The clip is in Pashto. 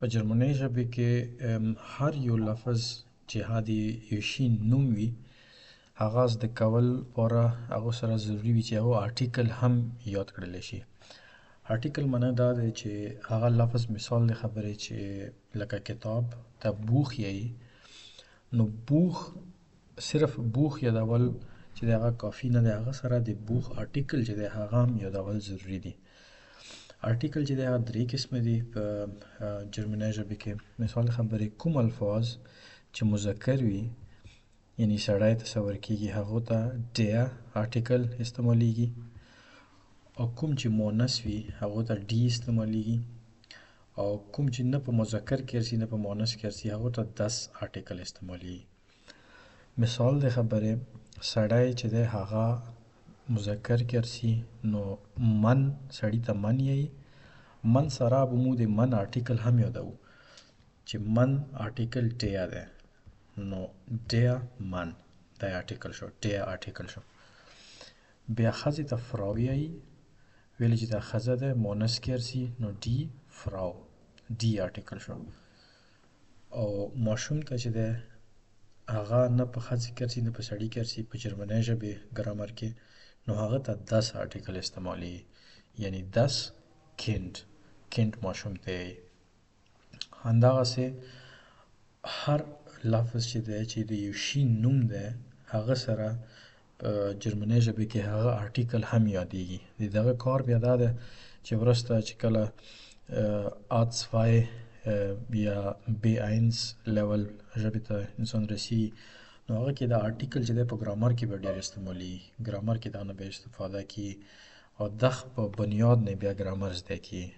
په جرمنۍ ژبې کې هر یو لفظ چې د یو شي نوم وي هغه زده کول لپاره هغه سره ضروري وي چې هغه آرټیکل هم یاد کړلی شي. آرټیکل معنی دا دی چې هغه لفظ مثال د خبرې چې لکه کتاب ته بوخ یایي، نو بوخ صرف بوخ یادول چې د هغه کافي نه دی، هغه سره د بوخ آرټیکل چې دی هغه هم یادول ضروري دي. آرټیکل چې دی هغه درې قسمه دي په جرمنۍ ژبې کې. مثال خبرې کوم الفاظ چې مذکر وي یعنی سړی تصور کیږي هغو ته ډیر آرټیکل استعمالیږي، او کوم چې مؤنث وي هغو ته ډي استعمالیږي، او کوم چې نه په مذکر کې ارسي نه په مؤنث کې ارسي هغو ته دس آرټیکل استعمالیږي. مثال د خبرې سړی چې دی هغه مذکر کې ارسي نو من سړی ته من یایي، من سره به مو د من آرټیکل هم یادو چې من آرټیکل ډیر دی، نو ډیر من دا آرټیکل شو، ډیر آرټیکل شو. بیا ښځې ته فراو یایي، ویلې چې دا ښځه ده مؤنث کې ارسي نو ډي فراو، ډي آرټیکل شو. او ماشوم ته چې دی هغه نه په ښځې کې ارسي نه په سړي کې ارسي، په جرمنۍ ژبې ګرامر کې نو هغه ته دس آرټیکل استعمالیږي، یعنی دس کیند، کیند ماشوم ته یایي. همدغسې هر لفظ چې دی چې د یو شي نوم دی هغه سره په جرمنۍ ژبې کې هغه آرټیکل هم یادیږي. د دغه کار بیا دا ده چې وروسته چې کله A2 یا B1 لیول ژبې ته انسان رسیږي نو هغه کې دا آرټیکل چې دی په ګرامر کې به ډېر استعمالیږي، ګرامر کې دا نه به استفاده کیږي او دغه په بنیاد نه بیا ګرامر زده کیږي.